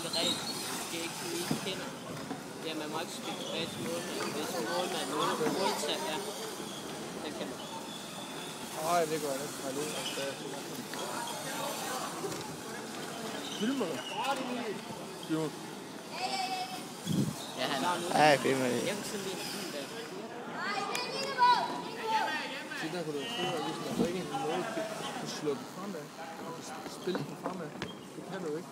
forskellige regler. Det skal ikke lige kende. Ja, man må ikke spille tilbage til målmanden. Hvis målmanden måltager, ja. Den kan man. Nej, det går jeg ikke. Filmer du? Jo. Ja, han er Ja, jeg filmer det. Jeg kan sådan lige sige det. Så der kunne du prøve, hvis man så ikke en måde kan slå den fremad. Og spille den fremad. Det kan du ikke.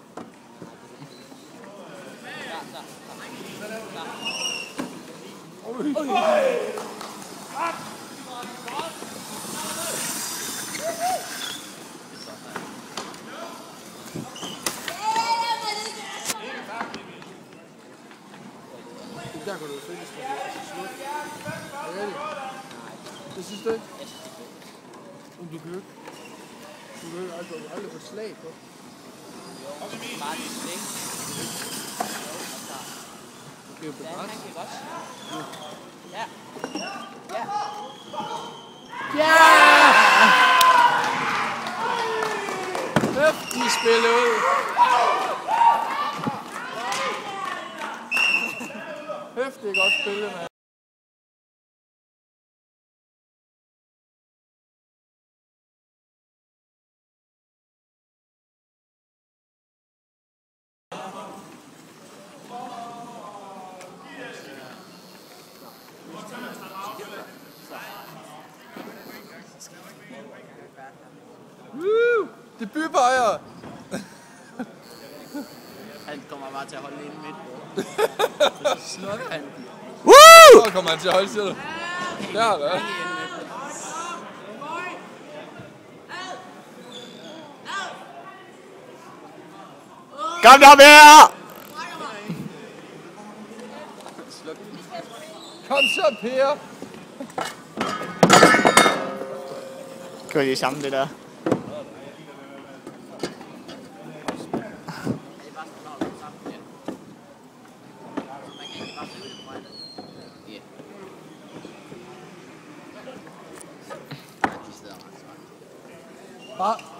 Der kan du se, hvis man kan slå. Er det? Det synes du ikke? Men du kan jo ikke. Du kan jo aldrig få slag på. Bare det slik. Du kan jo Ja, begrænse. han kan godt. Ja. Ja. Ja! Hæftig spil ud. Hæftig godt spillet, mand. Debutbøjer! Han kommer bare til at holde inde midt på. Snotkanten. Så kommer han til at holde, siger du? Der er det. Kom der Per! Kom så, Per! Gør de samme det der.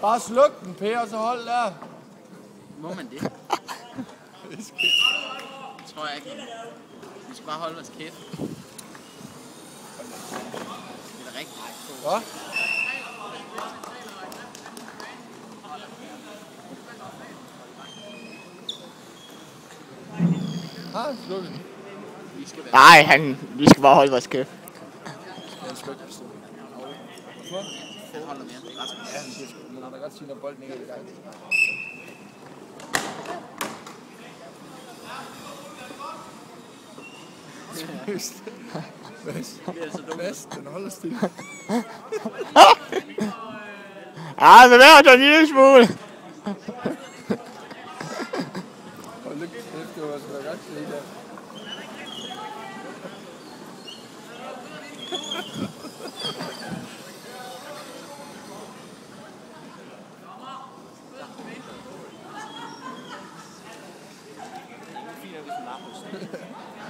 Bare sluk den, Per, og så hold der. Må man det? Det tror jeg ikke. Vi skal bare holde vores kæft. Det er da rigtig på. Hvad? Ah, sluk den. Nej, vi skal bare holde vores kæft. Han sluk den. Han holder mere. Det er ret smidt. Ja, han siger sgu. Men han har godt sige, når bolden ikke er i gang. Vest, den holder stille. Ja, bevæger dig en lille smule. Hold lidt kæft, det var sgu da godt se der.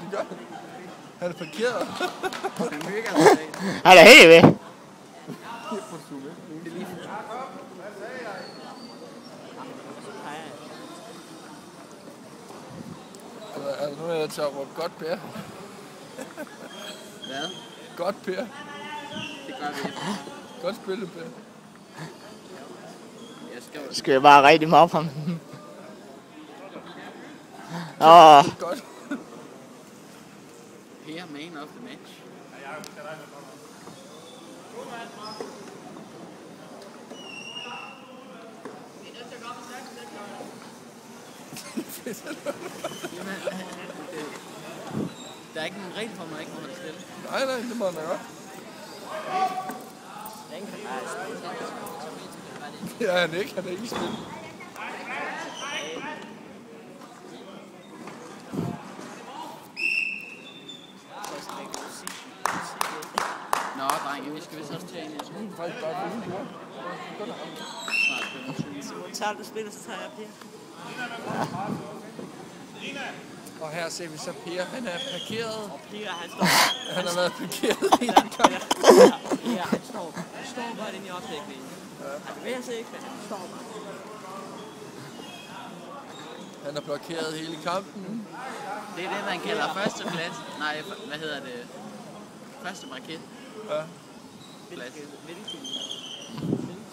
Det gør han. Han er parkeret. Han er helt ved. Er der nogen, der tager råbe godt, Per? Hvad? Godt, Per. Det gør vi ikke. Godt spillet, Per. Skal jeg bare rigtig mobbe ham? Åh. Godt. Per, man of the match. Der er ikke nogen regel for mig, ikke må holde stille. Nej, det må han da godt. Den kan bare spille. Det er han ikke. Han er ikke i spil. Nå, drenge, vi skal vist også tage en. Så er faktisk bare for ude, Simon, tager du spiller, så tager jeg Per. Og her ser vi så Per, han er parkeret. Og Per, han står... Han har været parkeret hele kampen. Ja, han står bare inde i opdækningen. Han bevæger sig ikke, men han står bare. Han har blokeret hele kampen. Det er det, man kalder førsteplads. Nej, hvad hedder det? Første market. Ja. Hvilken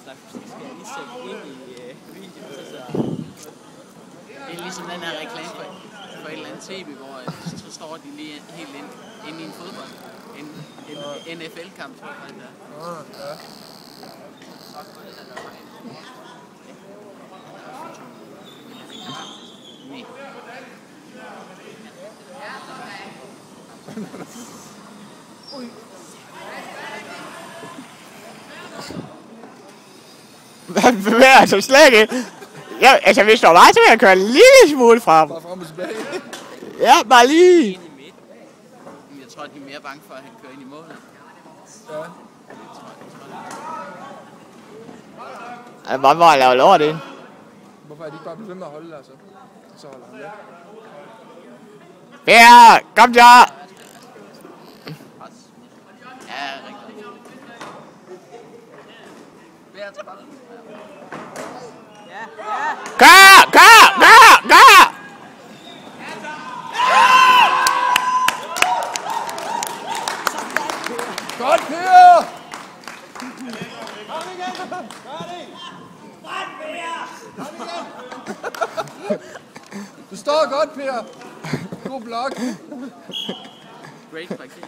slags skal jeg lige sætte ind i videoen? Så det er ligesom den her reklame for et eller andet tv, hvor så står de lige helt inde i en fodbold. En NFL-kamp, tror jeg der. Ja. Nej. Man bevæger sig slet ikke. Ja, altså, vi står bare til at køre en lille smule frem. Bare frem og tilbage. Ja, bare lige. Ind i midten. Jeg tror, de er mere bange for, at han kører ind i målet. Ja. Han bare bare lave lort ind. Hvorfor er de ikke bare blevet ved med at holde, altså? Så holder han med. Per, kom så! Ja, rigtig. Ja. Kør! Godt, Per! Du står godt, Per. God blok. Great, faktisk.